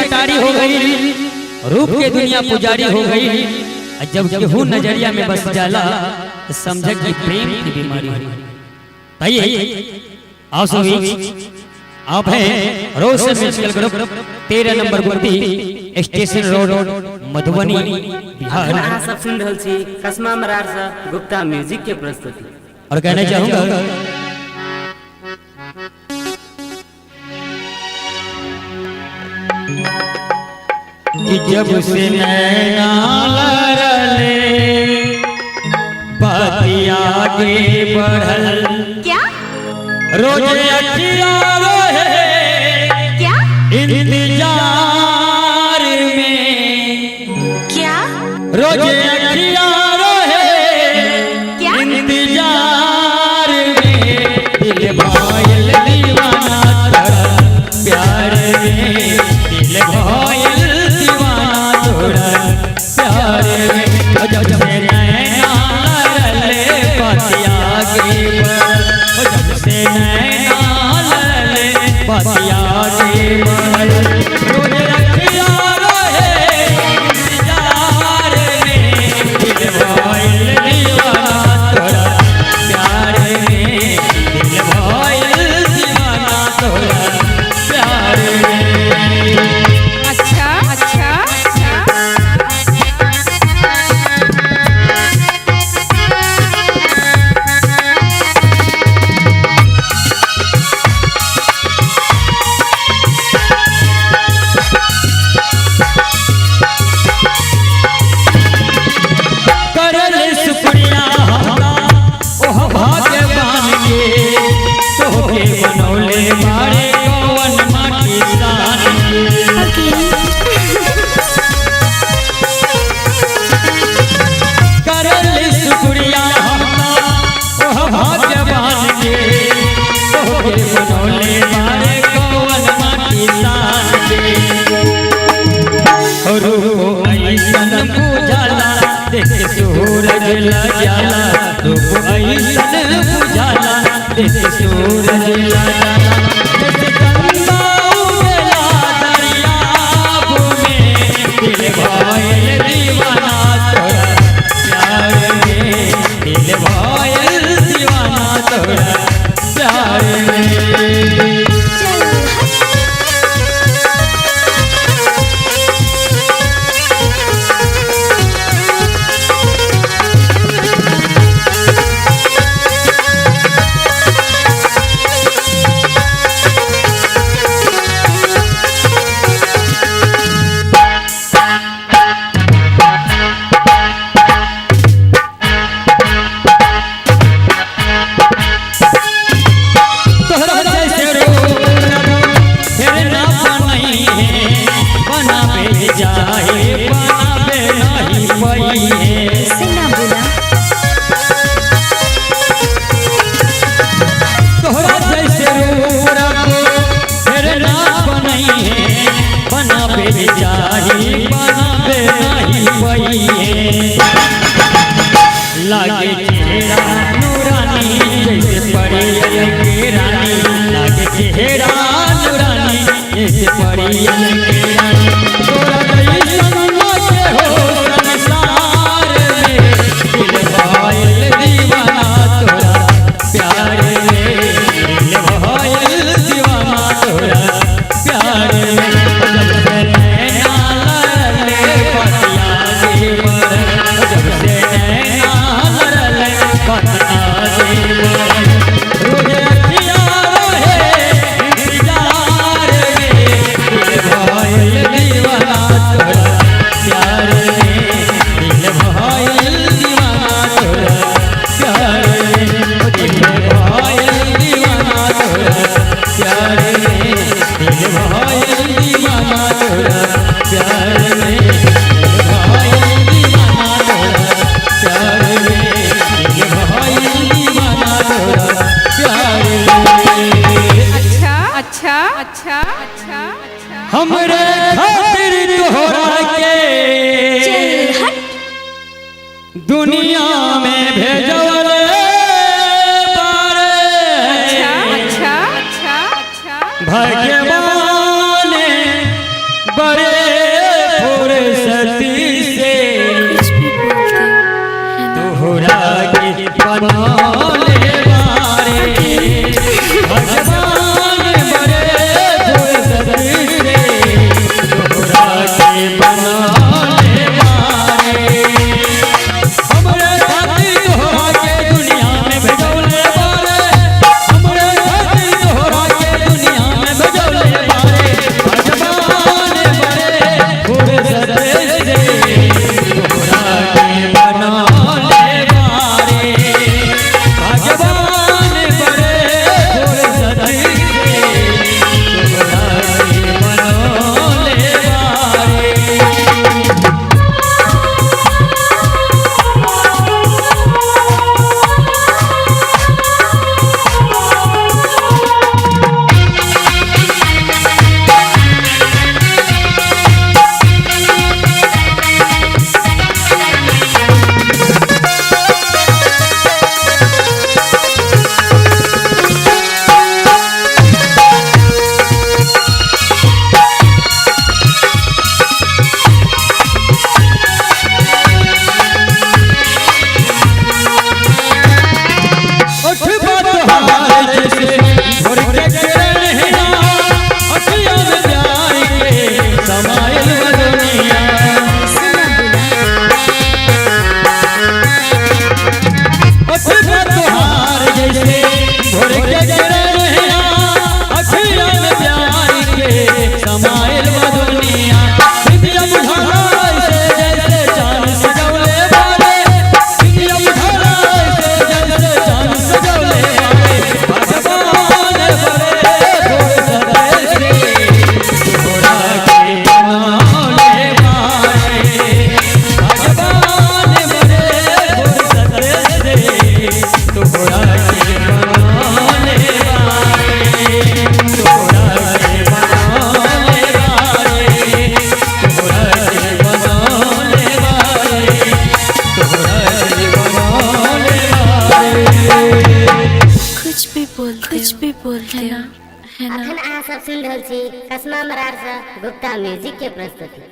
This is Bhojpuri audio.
कटारी हो गई, रूप के दुनिया पुजारी हो गई। जब केहू नजरिया में बस जाला समझ कि प्रेम की बीमारी हो गई। आइए आओ सभी, आप हैं रोज से musical group 13 number गुमती station road Madhubani Bihar. अहाँ सब सुन रहल छी कसमा मरार से गुप्ता म्यूजिक के प्रस्तुति। और कहना चाहूंगा कि जब से नैना लड़ले बाती आगे बढ़ल, क्या रोज अखिया रहे क्या इंतजार में, क्या रोज अखिया रहे क्या इंतजार में। दिल भायल दीवाना तोरा प्यार में, दिल भायल दीवाना तोरा प्यार में। जब से नैना लड़ले बाती आगे बढ़ल, जब से नैना लड़ले बाती आगे बढ़ल, रोज अखिया रहे इंतजार में। दिल भायल दीवाना तोरा प्यार में, दिल भायल दीवाना तोरा प्यार में। अच्छा अच्छा अच्छा करल शुक्रिया हमरा ओह भगवान के, तोहके बनौले मारे कौन माटी सान के। करल शुक्रिया हमरा ओह भगवान के, तोहके बनौले मारे कौन माटी सान के। रूप ऐसन बुझाला देख सूरज लजाला, रूप ऐसन बुझाला देख सूरज लजाला। जैसे गंगा उगला दरियाब में, दिल भायल दीवाना तोरा प्यार में, दिल भायल दीवाना तोरा प्यार में। लागे चेहरा नूरानी जैसे परियन के रानी, लागे चेहरा नूरानी जैसे परियन के रानी। तोरा जैसन लागे हो संसार में, दिल भायल दीवाना तोरा प्यार में, दिल भायल दीवाना तोरा प्यार में। जब से नैना लड़ले बाती आगे बढ़ल, जब से नैना लड़ले बाती आगे बढ़ल, रोज अखिया रहे इंतजार में। दिल भायल दीवाना तोरा प्यार में, दिल भायल दीवाना तोरा प्यार में, दिल भायल दीवाना तोरा प्यार में, दिल भायल दीवाना तोरा प्यार में, दिल भायल दीवाना तोरा प्यार में, दिल भायल दीवाना तोरा प्यार में। अच्छा अच्छा अच्छा अच्छा अच्छा हमरे खातिर तोहरा के चल हट दुनिया में भेजल बारे, अच्छा अच्छा अच्छा अच्छा भगवान बड़े कुछ भी बोलते हो, है ना? अखन अहाँ सब सुन रहल छी कसमा मरार से गुप्ता म्यूजिक के प्रस्तुति।